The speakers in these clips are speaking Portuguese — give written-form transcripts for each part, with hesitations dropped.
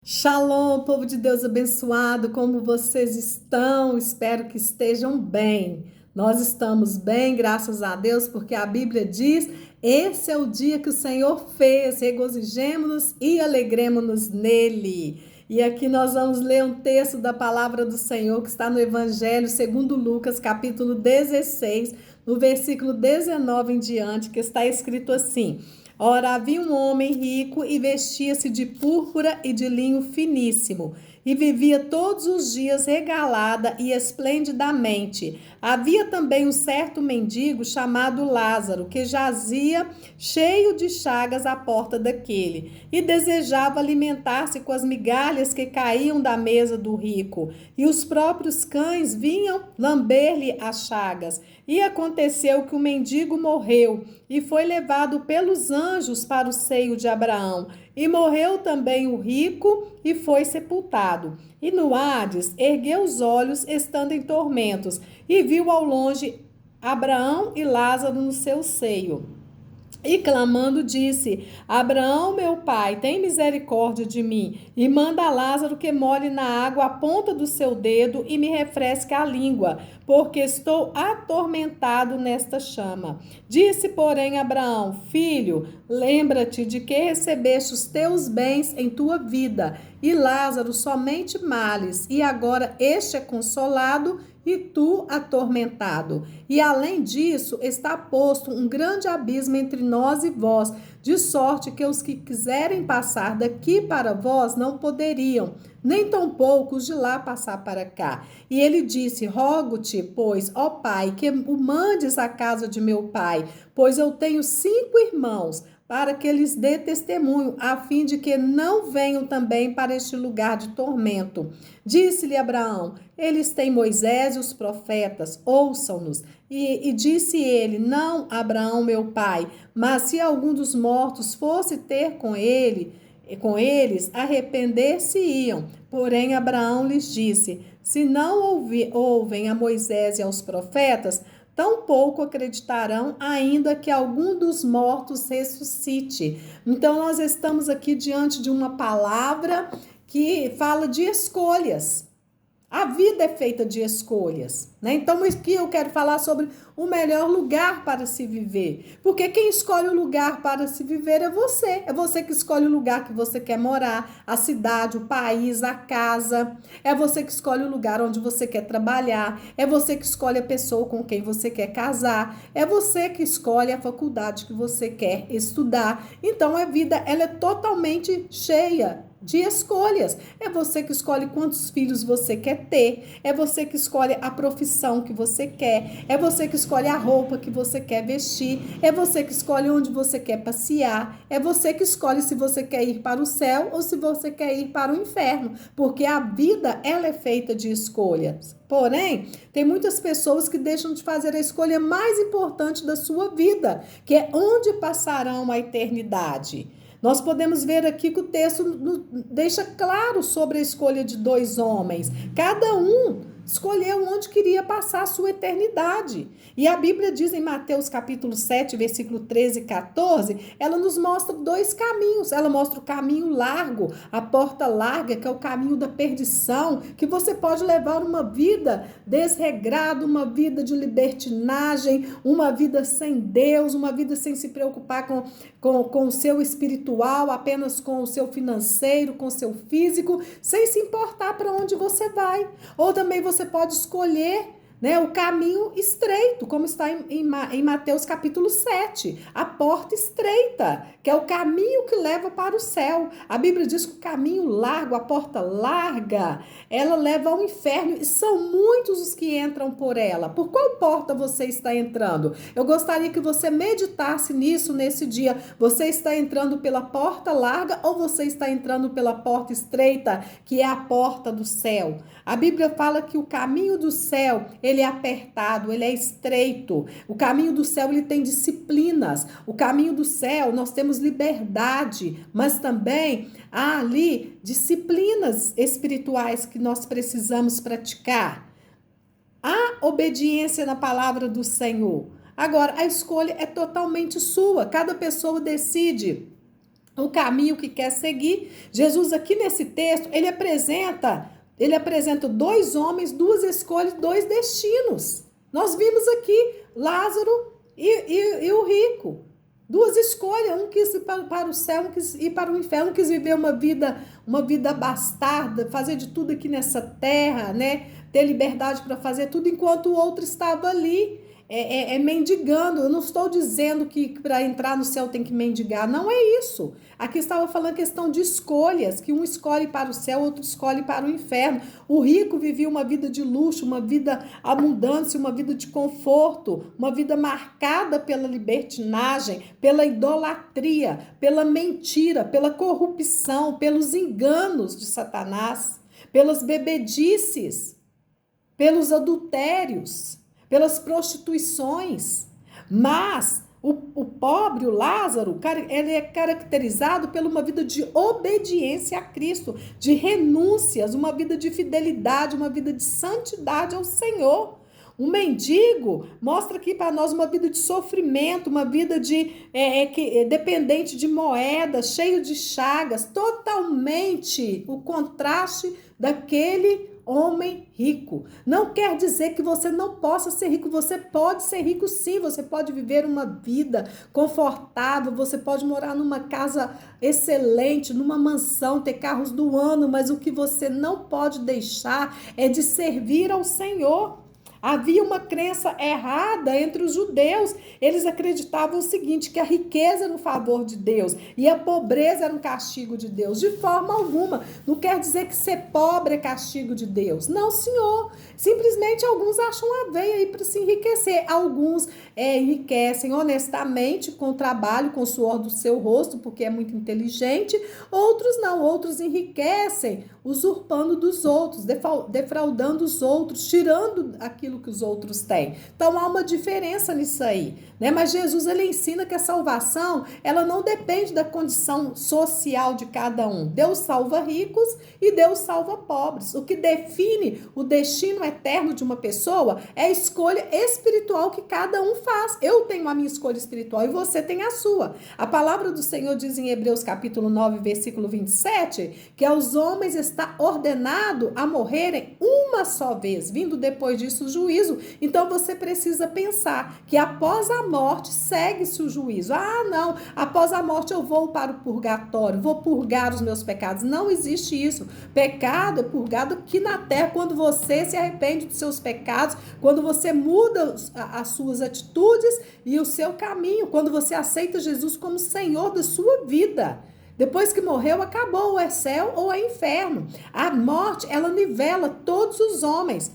Shalom, povo de Deus abençoado, como vocês estão? Espero que estejam bem. Nós estamos bem, graças a Deus, porque a Bíblia diz: esse é o dia que o Senhor fez, regozijemo-nos e alegremo-nos nele. E aqui nós vamos ler um texto da palavra do Senhor que está no Evangelho segundo Lucas, capítulo 16, no versículo 19 em diante, que está escrito assim: Ora, havia um homem rico e vestia-se de púrpura e de linho finíssimo, e vivia todos os dias regalada e esplendidamente. Havia também um certo mendigo chamado Lázaro, que jazia cheio de chagas à porta daquele, e desejava alimentar-se com as migalhas que caíam da mesa do rico, e os próprios cães vinham lamber-lhe as chagas. E aconteceu que o mendigo morreu e foi levado pelos anjos para o seio de Abraão. E morreu também o rico e foi sepultado. E no Hades ergueu os olhos, estando em tormentos, e viu ao longe Abraão e Lázaro no seu seio. E clamando disse: Abraão, meu pai, tem misericórdia de mim, e manda a Lázaro que molhe na água a ponta do seu dedo e me refresque a língua, porque estou atormentado nesta chama. Disse, porém, Abraão: Filho, lembra-te de que recebeste os teus bens em tua vida, e Lázaro somente males, e agora este é consolado e tu atormentado. E além disso, está posto um grande abismo entre nós e vós, de sorte que os que quiserem passar daqui para vós não poderiam, nem tampouco os de lá passar para cá. E ele disse: Rogo-te, pois, ó pai, que o mandes à casa de meu pai, pois eu tenho 5 irmãos, para que lhes dê testemunho, a fim de que não venham também para este lugar de tormento. Disse-lhe Abraão: eles têm Moisés e os profetas, ouçam-nos. E disse ele: Não, Abraão, meu pai, mas se algum dos mortos fosse ter com eles, arrepender-se-iam. Porém, Abraão lhes disse: Se não ouvem a Moisés e aos profetas, tampouco acreditarão, ainda que algum dos mortos ressuscite. Então, nós estamos aqui diante de uma palavra que fala de escolhas. A vida é feita de escolhas, né? Então, aqui eu quero falar sobre o melhor lugar para se viver. Porque quem escolhe o lugar para se viver é você. É você que escolhe o lugar que você quer morar, a cidade, o país, a casa. É você que escolhe o lugar onde você quer trabalhar. É você que escolhe a pessoa com quem você quer casar. É você que escolhe a faculdade que você quer estudar. Então, a vida, ela é totalmente cheia de escolhas. É você que escolhe quantos filhos você quer ter. É você que escolhe a profissão que você quer. É você que escolhe a roupa que você quer vestir. É você que escolhe onde você quer passear. É você que escolhe se você quer ir para o céu ou se você quer ir para o inferno. Porque a vida, ela é feita de escolhas. Porém, tem muitas pessoas que deixam de fazer a escolha mais importante da sua vida, que é onde passarão a eternidade. Nós podemos ver aqui que o texto deixa claro sobre a escolha de 2 homens. Cada um escolheu onde queria passar a sua eternidade. E a Bíblia diz em Mateus capítulo 7, versículo 13 e 14, ela nos mostra 2 caminhos. Ela mostra o caminho largo, a porta larga, que é o caminho da perdição, que você pode levar uma vida desregrada, uma vida de libertinagem, uma vida sem Deus, uma vida sem se preocupar com o seu espiritual, apenas com o seu financeiro, com o seu físico, sem se importar para onde você vai. Ou também você pode escolher, né, o caminho estreito, como está em Mateus capítulo 7, a porta estreita, que é o caminho que leva para o céu. A Bíblia diz que o caminho largo, a porta larga, ela leva ao inferno, e são muitos os que entram por ela. Por qual porta você está entrando? Eu gostaria que você meditasse nisso nesse dia. Você está entrando pela porta larga ou você está entrando pela porta estreita, que é a porta do céu? A Bíblia fala que o caminho do céu, ele é apertado, ele é estreito. O caminho do céu, ele tem disciplinas. O caminho do céu, nós temos liberdade, mas também há ali disciplinas espirituais que nós precisamos praticar. Há obediência na palavra do Senhor. Agora, a escolha é totalmente sua. Cada pessoa decide o caminho que quer seguir. Jesus aqui nesse texto, ele apresenta dois homens, duas escolhas, dois destinos. Nós vimos aqui Lázaro e o rico. Duas escolhas, um quis ir para o céu, um quis ir para o inferno, um quis viver uma vida bastarda, fazer de tudo aqui nessa terra, né? Ter liberdade para fazer tudo, enquanto o outro estava ali mendigando. Eu não estou dizendo que para entrar no céu tem que mendigar, não é isso. Aqui estava falando questão de escolhas, que um escolhe para o céu, outro escolhe para o inferno. O rico vivia uma vida de luxo, uma vida abundância, uma vida de conforto, uma vida marcada pela libertinagem, pela idolatria, pela mentira, pela corrupção, pelos enganos de Satanás, pelas bebedices, pelos adultérios, pelas prostituições. Mas o pobre, o Lázaro, ele é caracterizado por uma vida de obediência a Cristo, de renúncias, uma vida de fidelidade, uma vida de santidade ao Senhor. O mendigo mostra aqui para nós uma vida de sofrimento, uma vida dependente de moedas, cheio de chagas, totalmente o contraste daquele homem rico. Não quer dizer que você não possa ser rico, você pode ser rico sim, você pode viver uma vida confortável, você pode morar numa casa excelente, numa mansão, ter carros do ano, mas o que você não pode deixar é de servir ao Senhor. Havia uma crença errada entre os judeus. Eles acreditavam o seguinte, que a riqueza era um favor de Deus e a pobreza era um castigo de Deus. De forma alguma. Não quer dizer que ser pobre é castigo de Deus. Não, senhor. Simplesmente alguns acham a veia aí para se enriquecer. Alguns enriquecem honestamente com o trabalho, com o suor do seu rosto, porque é muito inteligente. Outros não. Outros enriquecem usurpando dos outros, defraudando os outros, tirando aquilo que os outros têm. Então há uma diferença nisso aí, né? Mas Jesus, ele ensina que a salvação, ela não depende da condição social de cada um. Deus salva ricos e Deus salva pobres. O que define o destino eterno de uma pessoa é a escolha espiritual que cada um faz. Eu tenho a minha escolha espiritual e você tem a sua. A palavra do Senhor diz em Hebreus capítulo 9, versículo 27, que aos homens está ordenado a morrerem uma só vez, vindo depois disso o juízo. Então você precisa pensar que após a morte segue-se o juízo. Ah, não, após a morte eu vou para o purgatório, vou purgar os meus pecados. Não existe isso. Pecado é purgado aqui na terra, quando você se arrepende dos seus pecados, quando você muda as suas atitudes e o seu caminho, quando você aceita Jesus como Senhor da sua vida. Depois que morreu, acabou, ou é céu ou é inferno. A morte, ela nivela todos os homens.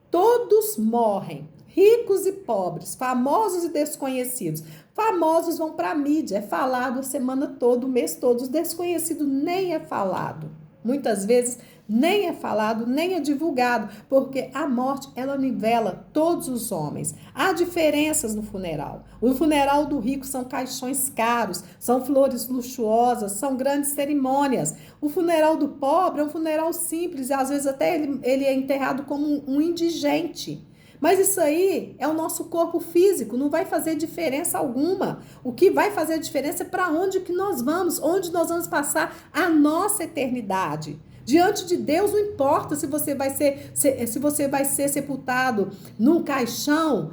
Todos morrem, ricos e pobres, famosos e desconhecidos. Famosos vão para a mídia, é falado a semana toda, o mês todo. Os desconhecidos nem é falado. Muitas vezes nem é falado, nem é divulgado, porque a morte, ela nivela todos os homens. Há diferenças no funeral. O funeral do rico são caixões caros, são flores luxuosas, são grandes cerimônias. O funeral do pobre é um funeral simples, e às vezes até ele é enterrado como um indigente. Mas isso aí é o nosso corpo físico, não vai fazer diferença alguma. O que vai fazer a diferença é para onde que nós vamos, onde nós vamos passar a nossa eternidade. Diante de Deus não importa se você vai ser sepultado num caixão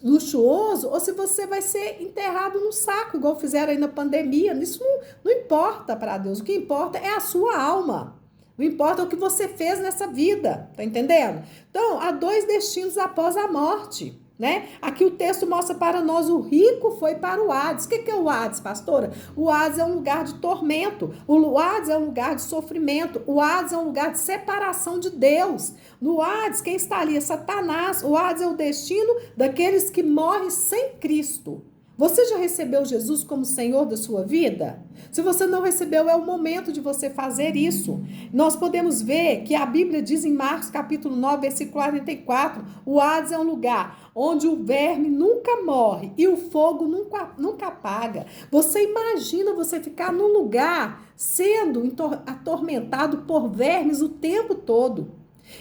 luxuoso ou se você vai ser enterrado num saco, igual fizeram aí na pandemia. Isso não importa para Deus. O que importa é a sua alma. Não importa o que você fez nessa vida, tá entendendo? Então, há dois destinos após a morte, né? Aqui o texto mostra para nós, o rico foi para o Hades. O que é o Hades, pastora? O Hades é um lugar de tormento, o Hades é um lugar de sofrimento, o Hades é um lugar de separação de Deus. No Hades, quem está ali é Satanás. O Hades é o destino daqueles que morrem sem Cristo. Você já recebeu Jesus como Senhor da sua vida? Se você não recebeu, é o momento de você fazer isso. Nós podemos ver que a Bíblia diz em Marcos capítulo 9, versículo 44, o Hades é um lugar onde o verme nunca morre e o fogo nunca apaga. Você imagina você ficar num lugar sendo atormentado por vermes o tempo todo.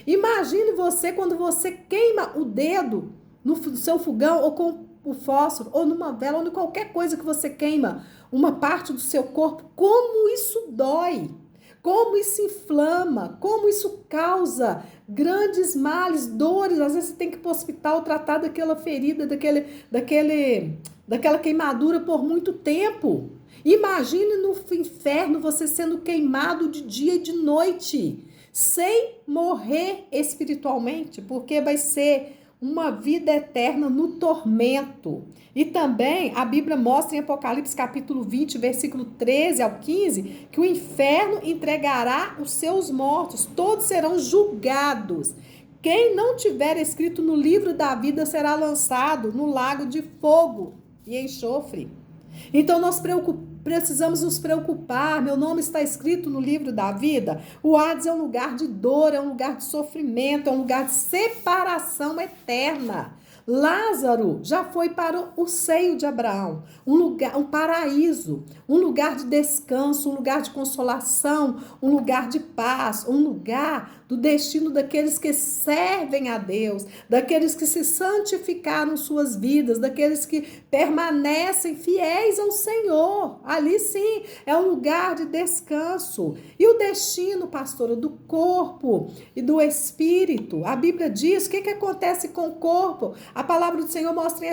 Imagine você quando você queima o dedo no seu fogão ou com o fósforo, ou numa vela, ou em qualquer coisa que você queima uma parte do seu corpo, como isso dói, como isso inflama, como isso causa grandes males, dores. Às vezes você tem que ir para o hospital tratar daquela ferida, daquela queimadura por muito tempo. Imagine no inferno você sendo queimado de dia e de noite, sem morrer espiritualmente, porque vai ser uma vida eterna no tormento. E também a Bíblia mostra em Apocalipse capítulo 20, versículo 13 ao 15, que o inferno entregará os seus mortos, todos serão julgados. Quem não tiver escrito no livro da vida será lançado no lago de fogo e enxofre. Então nós precisamos nos preocupar. Meu nome está escrito no livro da vida. O Hades é um lugar de dor, é um lugar de sofrimento, é um lugar de separação eterna. Lázaro já foi para o seio de Abraão, um lugar, um paraíso, um lugar de descanso, um lugar de consolação, um lugar de paz, um lugar do destino daqueles que servem a Deus, daqueles que se santificaram suas vidas, daqueles que permanecem fiéis ao Senhor. Ali sim é um lugar de descanso. E o destino, pastora, do corpo e do espírito. A Bíblia diz o que acontece com o corpo. A palavra do Senhor mostra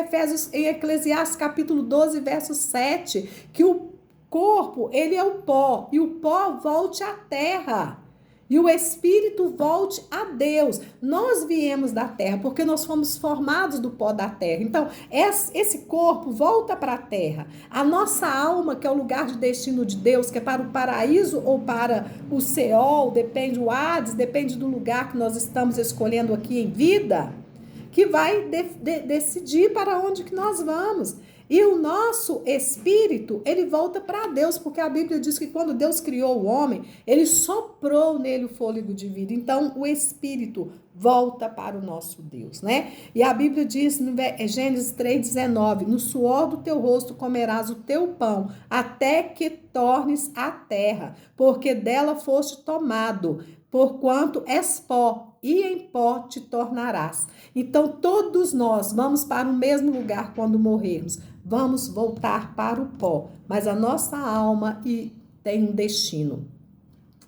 em Eclesiastes capítulo 12, verso 7, que o corpo, ele é o pó, e o pó volte à terra. E o espírito volte a Deus. Nós viemos da terra porque nós fomos formados do pó da terra. Então, esse corpo volta para a terra. A nossa alma, que é o lugar de destino de Deus, que é para o paraíso ou para o Seol, depende o Hades, depende do lugar que nós estamos escolhendo aqui em vida, que vai decidir para onde que nós vamos. E o nosso espírito, ele volta para Deus, porque a Bíblia diz que quando Deus criou o homem, ele soprou nele o fôlego de vida. Então, o espírito volta para o nosso Deus, né? E a Bíblia diz no Gênesis 3,19, no suor do teu rosto comerás o teu pão, até que tornes a terra, porque dela foste tomado, porquanto és pó, e em pó te tornarás. Então, todos nós vamos para o mesmo lugar quando morrermos. Vamos voltar para o pó, mas a nossa alma tem um destino.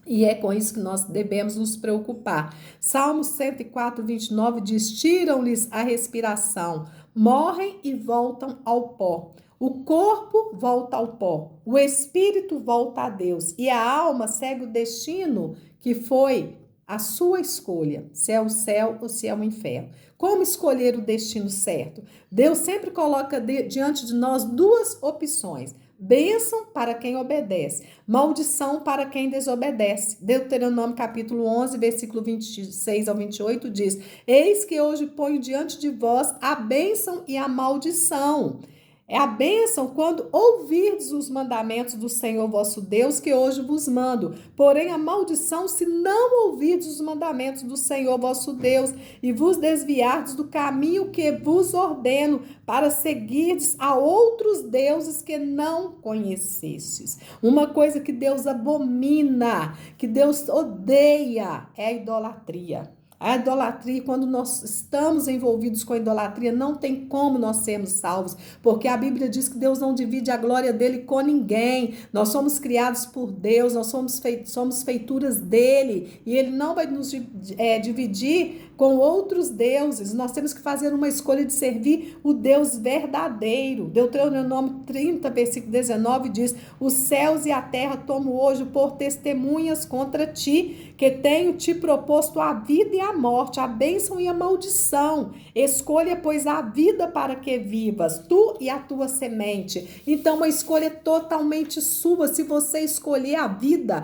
E é com isso que nós devemos nos preocupar. Salmo 104, 29 diz: tiram-lhes a respiração, morrem e voltam ao pó. O corpo volta ao pó, o espírito volta a Deus e a alma segue o destino que foi a sua escolha, se é o céu ou se é o inferno. Como escolher o destino certo? Deus sempre coloca diante de nós duas opções: bênção para quem obedece, maldição para quem desobedece. Deuteronômio capítulo 11, versículo 26 ao 28 diz: eis que hoje ponho diante de vós a bênção e a maldição. É a bênção quando ouvirdes os mandamentos do Senhor vosso Deus, que hoje vos mando. Porém, a maldição se não ouvirdes os mandamentos do Senhor vosso Deus e vos desviardes do caminho que vos ordeno, para seguirdes a outros deuses que não conhecestes. Uma coisa que Deus abomina, que Deus odeia, é a idolatria. A idolatria, quando nós estamos envolvidos com a idolatria, não tem como nós sermos salvos, porque a Bíblia diz que Deus não divide a glória dele com ninguém. Nós somos criados por Deus, nós somos feituras dele, e ele não vai nos dividir com outros deuses. Nós temos que fazer uma escolha de servir o Deus verdadeiro. Deuteronômio 30, versículo 19 diz: os céus e a terra tomo hoje por testemunhas contra ti, que tenho te proposto a vida e a morte, a bênção e a maldição. Escolha, pois, a vida para que vivas, tu e a tua semente. Então, uma escolha totalmente sua. Se você escolher a vida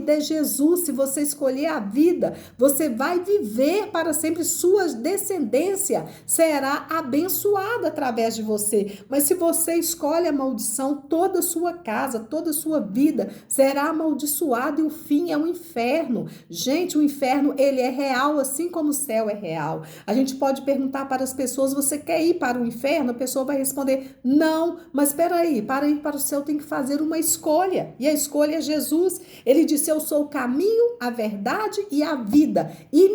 é Jesus. Se você escolher a vida, você vai viver para sempre. Sua descendência será abençoada através de você. Mas se você escolhe a maldição, toda a sua casa, toda a sua vida será amaldiçoada e o fim é o inferno. Gente, o inferno, ele é real, assim como o céu é real. A gente pode perguntar para as pessoas: você quer ir para o inferno? A pessoa vai responder: não. Mas espera aí, para ir para o céu tem que fazer uma escolha. E a escolha é Jesus. Ele disse: eu sou o caminho, a verdade e a vida. E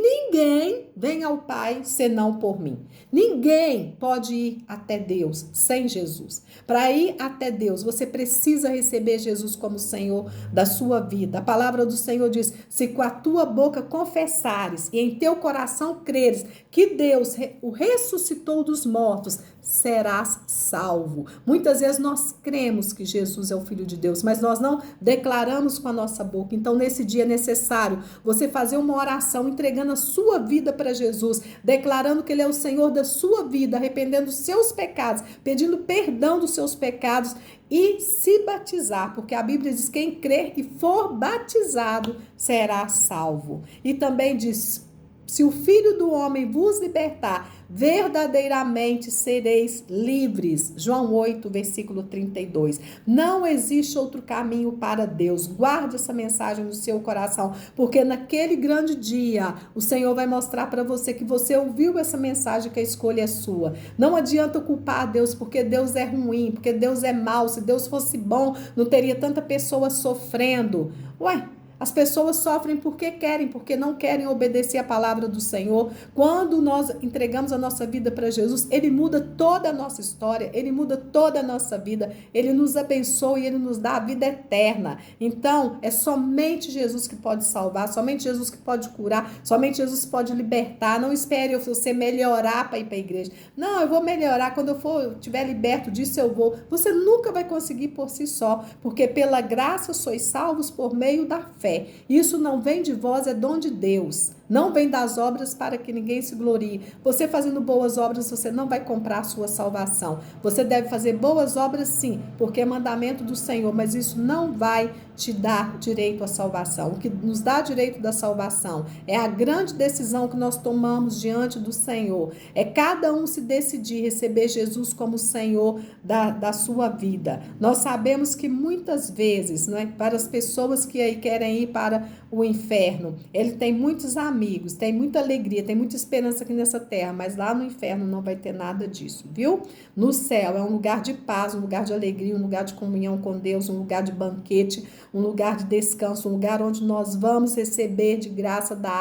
vem ao Pai senão por mim. Ninguém pode ir até Deus sem Jesus. Para ir até Deus, você precisa receber Jesus como Senhor da sua vida. A palavra do Senhor diz: se com a tua boca confessares e em teu coração creres que Deus o ressuscitou dos mortos, serás salvo. Muitas vezes nós cremos que Jesus é o Filho de Deus, mas nós não declaramos com a nossa boca. Então, nesse dia é necessário você fazer uma oração entregando a sua vida para Jesus, declarando que Ele é o Senhor da sua vida, arrependendo dos seus pecados, pedindo perdão dos seus pecados e se batizar, porque a Bíblia diz: quem crer e for batizado será salvo. E também diz: se o Filho do Homem vos libertar, verdadeiramente sereis livres. João 8, versículo 32. Não existe outro caminho para Deus. Guarde essa mensagem no seu coração, porque naquele grande dia o Senhor vai mostrar para você que você ouviu essa mensagem, que a escolha é sua. Não adianta culpar a Deus, porque Deus é ruim, porque Deus é mau. Se Deus fosse bom, não teria tanta pessoa sofrendo. Ué, as pessoas sofrem porque querem, porque não querem obedecer a palavra do Senhor. Quando nós entregamos a nossa vida para Jesus, Ele muda toda a nossa história, Ele muda toda a nossa vida, Ele nos abençoa e Ele nos dá a vida eterna. Então, é somente Jesus que pode salvar, somente Jesus que pode curar, somente Jesus que pode libertar. Não espere você melhorar para ir para a igreja. Não, eu vou melhorar quando eu estiver liberto disso, eu vou. Você nunca vai conseguir por si só, porque pela graça sois salvos por meio da fé. Isso não vem de vós, é dom de Deus. Não vem das obras para que ninguém se glorie. Você fazendo boas obras, você não vai comprar a sua salvação. Você deve fazer boas obras sim, porque é mandamento do Senhor, mas isso não vai te dar direito à salvação. O que nos dá direito da salvação é a grande decisão que nós tomamos diante do Senhor. É cada um se decidir receber Jesus como Senhor da sua vida. Nós sabemos que muitas vezes, não é, para as pessoas que aí querem ir para o inferno, ele tem muitos amigos, tem muita alegria, tem muita esperança aqui nessa terra, mas lá no inferno não vai ter nada disso, viu? No céu é um lugar de paz, um lugar de alegria, um lugar de comunhão com Deus, um lugar de banquete, um lugar de descanso, um lugar onde nós vamos receber de graça da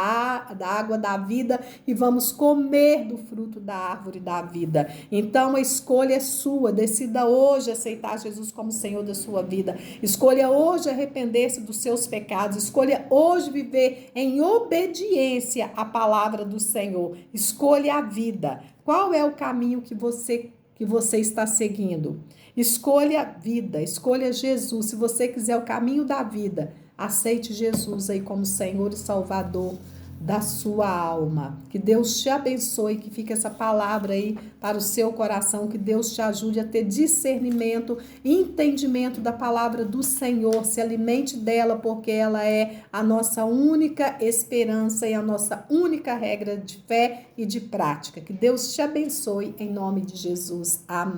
água da vida e vamos comer do fruto da árvore da vida. Então a escolha é sua, decida hoje aceitar Jesus como Senhor da sua vida, escolha hoje arrepender-se dos seus pecados, escolha hoje viver em obediência à palavra do Senhor, escolha a vida. Qual é o caminho que você está seguindo? Escolha a vida, escolha Jesus. Se você quiser o caminho da vida, aceite Jesus aí como Senhor e Salvador da sua alma. Que Deus te abençoe, que fique essa palavra aí para o seu coração, que Deus te ajude a ter discernimento e entendimento da palavra do Senhor, se alimente dela, porque ela é a nossa única esperança e a nossa única regra de fé e de prática. Que Deus te abençoe em nome de Jesus. Amém.